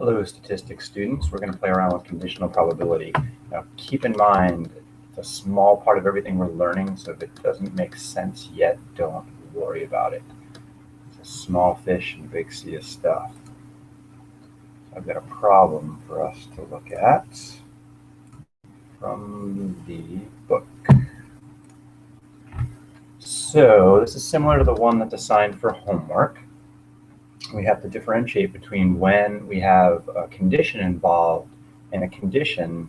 Hello, statistics students. We're going to play around with conditional probability. Now, keep in mind, it's a small part of everything we're learning, so if it doesn't make sense yet, don't worry about it. It's a small fish in a big sea of stuff. So I've got a problem for us to look at from the book. So this is similar to the one that's assigned for homework. We have to differentiate between when we have a condition involved, and a condition,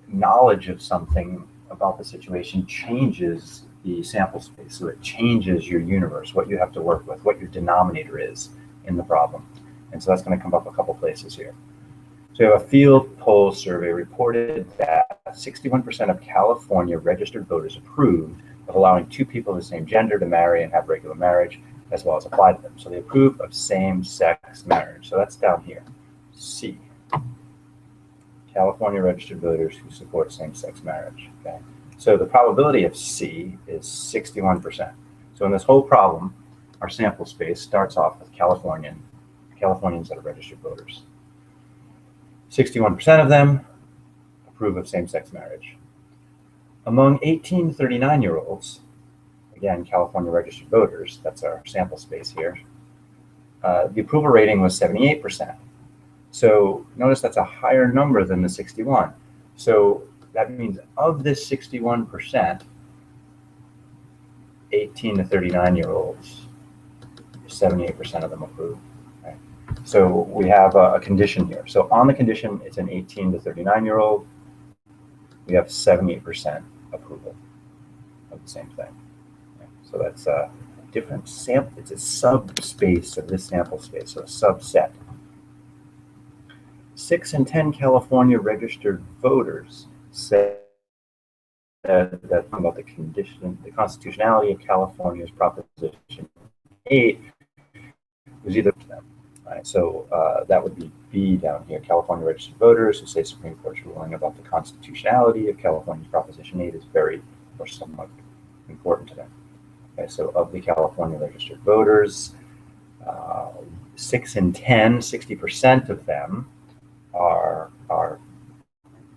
knowledge of something about the situation changes the sample space. So it changes your universe, what you have to work with, what your denominator is in the problem. And so that's going to come up a couple places here. So a field poll survey reported that 61% of California registered voters approved of allowing two people of the same gender to marry and have regular marriage, as well as apply to them. So they approve of same-sex marriage. So that's down here, C. California registered voters who support same-sex marriage. Okay. So the probability of C is 61%. So in this whole problem, our sample space starts off with Californians that are registered voters. 61% of them approve of same-sex marriage. Among 18 to 39-year-olds, again, California registered voters, that's our sample space here, the approval rating was 78%. So notice that's a higher number than the 61. So that means of this 61%, 18 to 39-year-olds, 78% of them approve. Okay. So we have a condition here. So on the condition, it's an 18 to 39-year-old. We have 78% approval of the same thing. So that's a different sample. It's a subspace of this sample space, so a subset. 6 in 10 California registered voters said that about the constitutionality of California's Proposition 8 was either of them. Right, so that would be B down here. California registered voters who say Supreme Court's ruling about the constitutionality of California's Proposition 8 is very or somewhat important to them. Okay, so of the California registered voters, 6 in 10, 60% of them are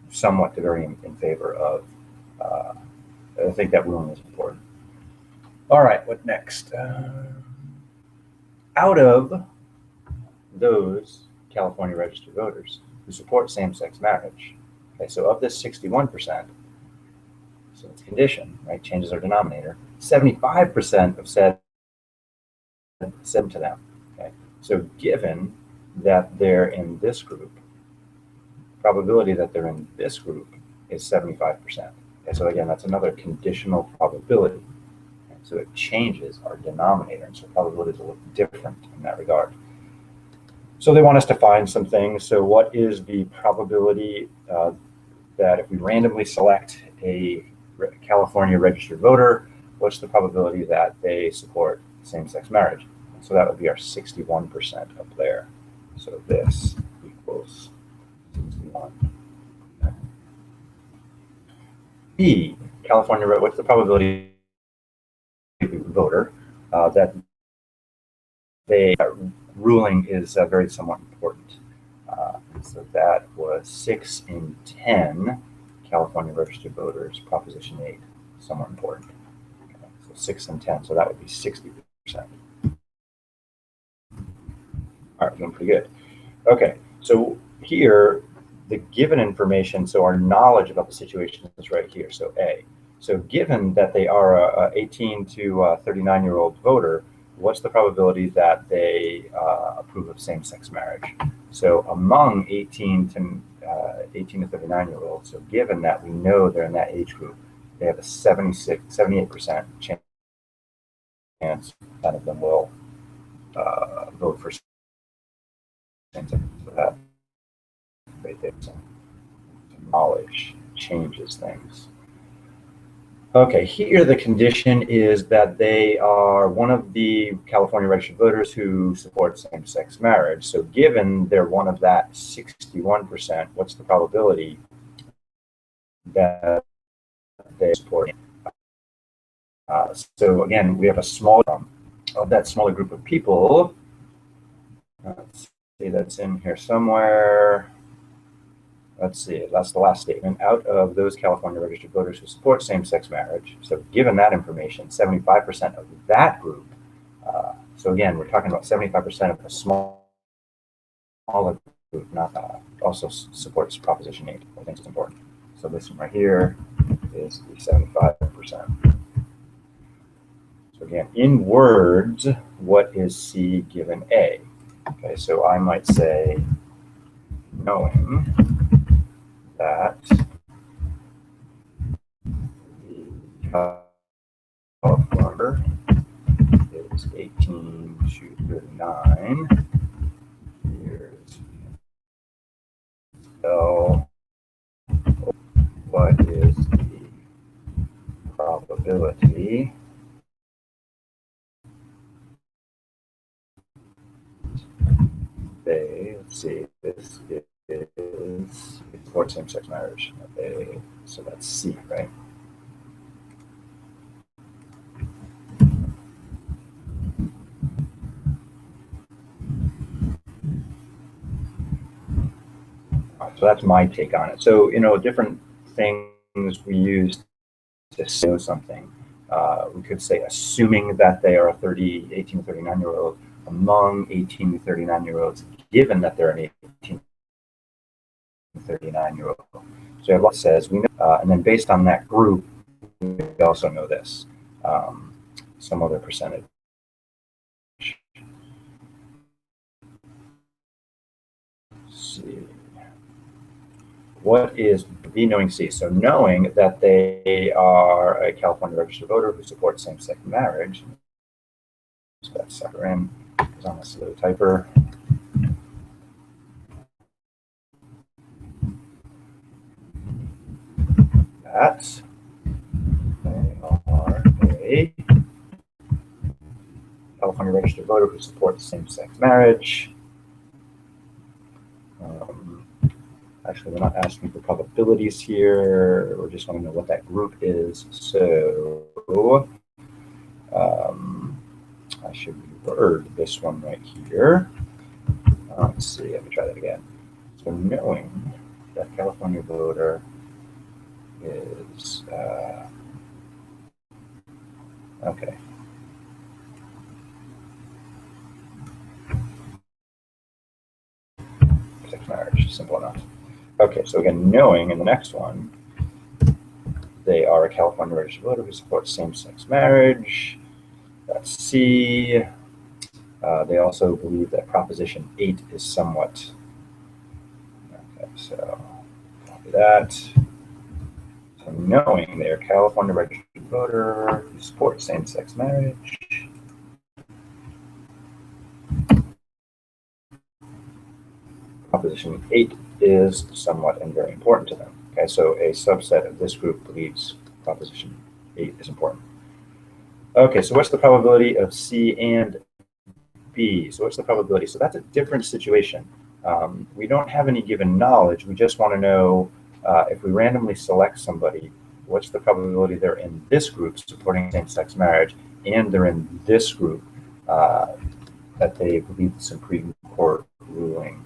somewhat to very in favor of. I think that ruling is important. All right, what next? Out of those California registered voters who support same-sex marriage, okay, so of this 61%, so it's condition, right? Changes our denominator. 75% have said to them. Okay, so given that they're in this group, probability that they're in this group is 75%. Okay, so again, that's another conditional probability. Okay, so it changes our denominator, and so probabilities will look different in that regard. So they want us to find some things. So what is the probability that if we randomly select a California registered voter, what's the probability that they support same-sex marriage? So that would be our 61% up there. So this equals 61. Okay. B, California, what's the probability voter that they ruling is very somewhat important. So that was 6 in 10 California registered voters, Proposition 8, somewhat important. Okay, so 6 in 10, so that would be 60%. All right, doing pretty good. Okay, so here, the given information, so our knowledge about the situation is right here, so A. So given that they are a 18 to 39-year-old voter, what's the probability that they approve of same-sex marriage? So among 18 to 39-year-olds, so given that we know they're in that age group, they have a 78% chance none of them will vote for same-sex. So that right there, so knowledge changes things. Okay, here the condition is that they are one of the California registered voters who support same-sex marriage. So given they're one of that 61%, what's the probability that they support? So again, we have a small of that smaller group of people. Let's that's in here somewhere. Let's see, that's the last statement. Out of those California registered voters who support same-sex marriage, so given that information, 75% of that group, so again, we're talking about 75% of a smaller group, not also supports Proposition 8. I think it's important. So this one right here is the 75%. So again, in words, what is C given A? Okay, so I might say, knowing that the number is 18 to 39 years. So what is the probability they, let's see, this is for same-sex marriage. They, so that's C, right? So that's my take on it. So, different things we use to know something. We could say assuming that they are a 18 to 39 year old among 18 to 39 year olds, given that they're an 18 to 39 year old. So it says we know, and then based on that group, we also know this, some other percentage. Let's see. What is B knowing C? So knowing that they are a California registered voter who supports same-sex marriage. Just that sucker in because I'm a slow typer. That they are a California registered voter who supports same-sex marriage. Actually, we're not asking for probabilities here. We're just want to know what that group is. So I should reword this one right here. Let's see. Let me try that again. So knowing that California voter is okay. Sex marriage, simple enough. Okay, so again, knowing in the next one, they are a California registered voter who supports same-sex marriage. That's C. They also believe that Proposition 8 is somewhat. Okay, so copy that. So knowing they are a California registered voter who supports same-sex marriage. Proposition 8 is somewhat and very important to them. Okay, so a subset of this group believes Proposition 8 is important. Okay, so what's the probability of C and B? So what's the probability? So that's a different situation. We don't have any given knowledge. We just want to know if we randomly select somebody, what's the probability they're in this group supporting same-sex marriage, and they're in this group that they believe the Supreme Court ruling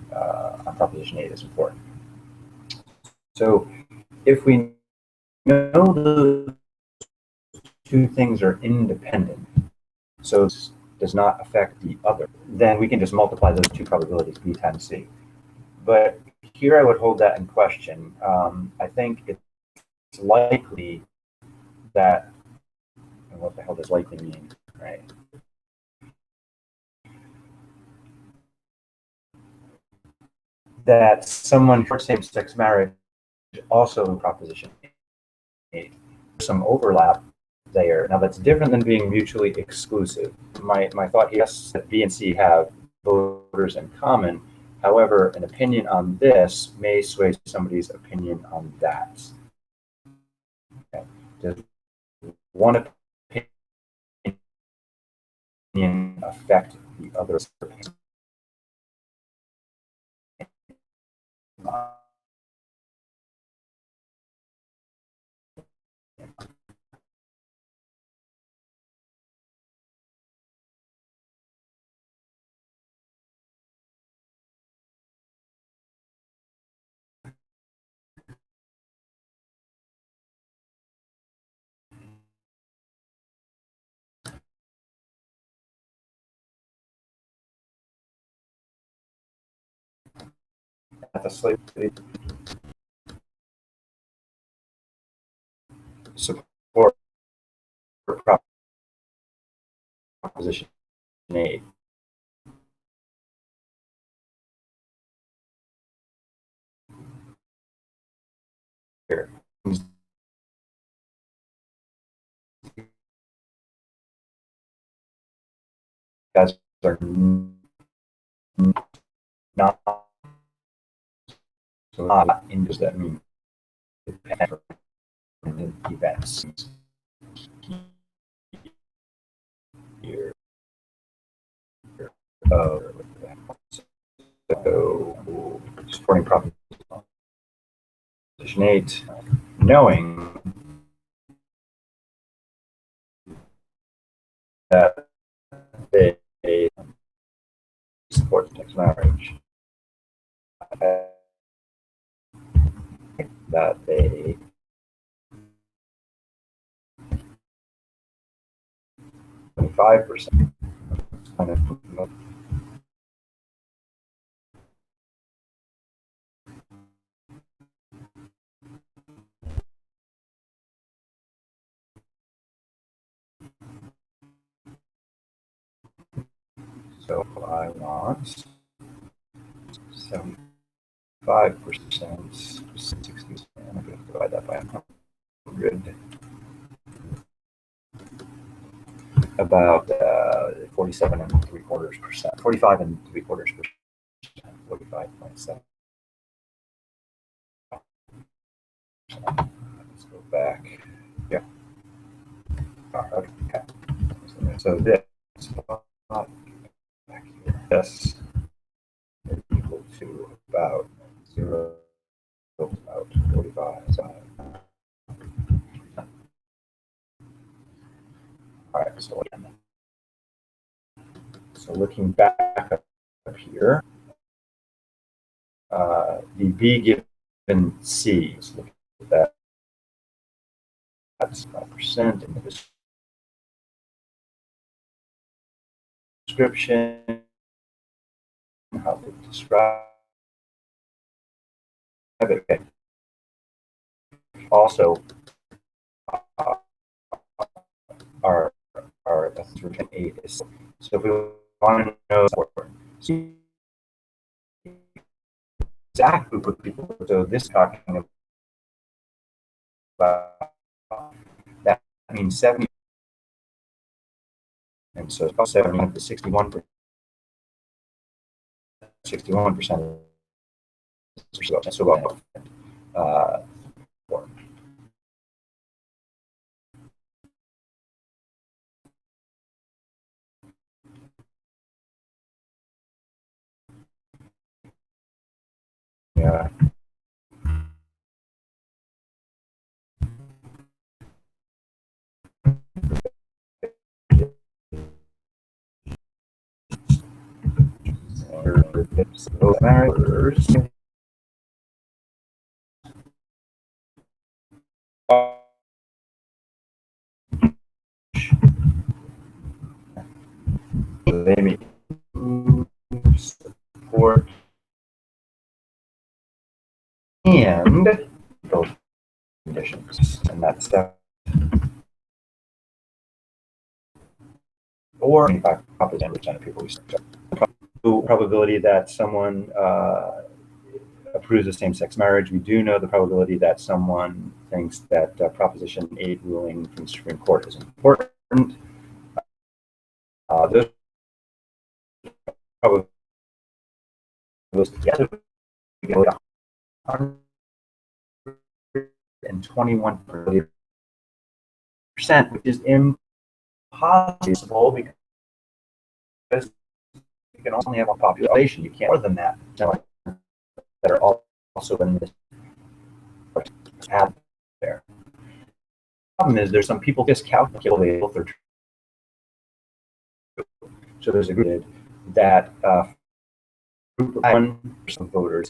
on Proposition 8 is important. So if we know those two things are independent, so this does not affect the other, then we can just multiply those two probabilities, B times C. But here I would hold that in question. I think it's likely that, and what the hell does likely mean, right? That someone for same-sex marriage also in Proposition 8. Some overlap there. Now that's different than being mutually exclusive. My thought here is that B and C have voters in common. However, an opinion on this may sway somebody's opinion on that. Okay. Does one opinion affect the other's opinion? the slightly support proposition 8. Here. Guys are not in that mean events here. So supporting proposition 8, knowing that they support sex marriage, that they 25% kind of so I want 75%, 60%. I'm going to divide that by 100. About 47.75%, 45.75%, 45.7. Let's go back. Yeah. Okay. So this back here. This is equal to about 0, about 45. All right. So again. So looking back up here, the B given C. Let's look at that. That's 5% in the description, how they describe it. Okay. Also, our description 8 is so if we want to know the exact group of people, so this is talking about that means 70, and so it's about 70 to 61%. 61% so about yeah. They may support and those conditions, and that's that. Or 25% of people research. The probability that someone approves of same-sex marriage. We do know the probability that someone thinks that Proposition 8 ruling from the Supreme Court is important. Those probabilities together, 121%, which is impossible because you can only have a population. You can't more than that. That are also in this tab there. The problem is there's some people miscalculate both their. So there's a group that group of 1% of voters,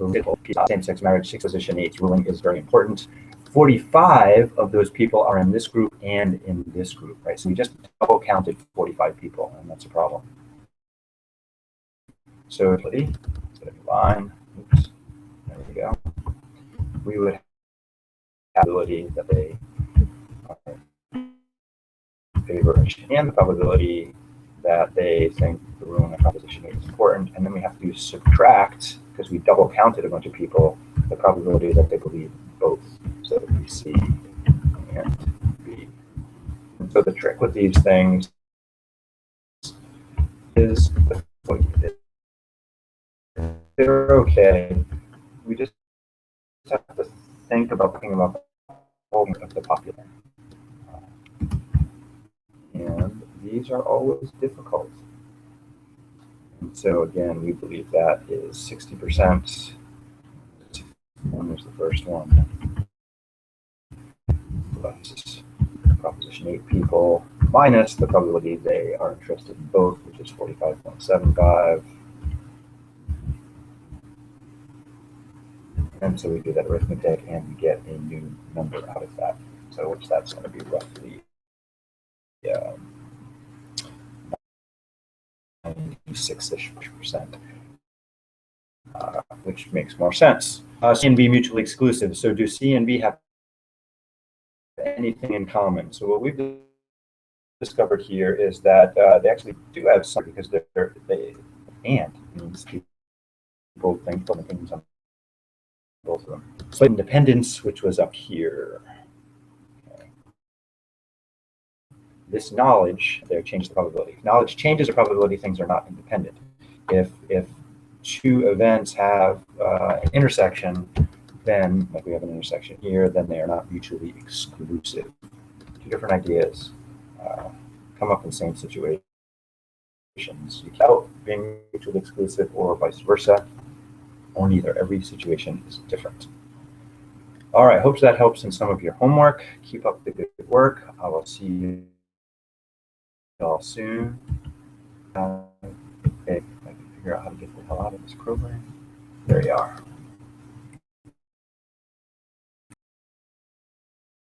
same-sex marriage, Position 8 ruling is very important. 45 of those people are in this group and in this group, right? So we just double counted 45 people, and that's a problem. So instead of line, oops, there we go, we would have the probability that they favor and the probability that they think the ruling of proposition 8 is important, and then we have to subtract, because we double counted a bunch of people, the probability that they believe both. So it would be C and B. And so the trick with these things is they're okay. We just have to think about thinking about the popular. And these are always difficult. And so again, we believe that is 60%. And there's the first one. Plus proposition 8 people minus the probability they are interested in both, which is 45.75. And so we do that arithmetic and we get a new number out of that. So which that's going to be roughly 96-ish%, which makes more sense. C and B mutually exclusive. So do C and B have anything in common? So what we've discovered here is that they actually do have some, because they and means people think different things on both of them. So independence, which was up here. Okay. This knowledge there changes the probability. Knowledge changes the probability things are not independent. If two events have an intersection, then like we have an intersection here, then they are not mutually exclusive. Two different ideas come up in the same situations. You count being mutually exclusive or vice versa, or neither. Every situation is different. All right, hope that helps in some of your homework. Keep up the good work. I will see you all soon. Okay, I can figure out how to get the hell out of this program. There you are.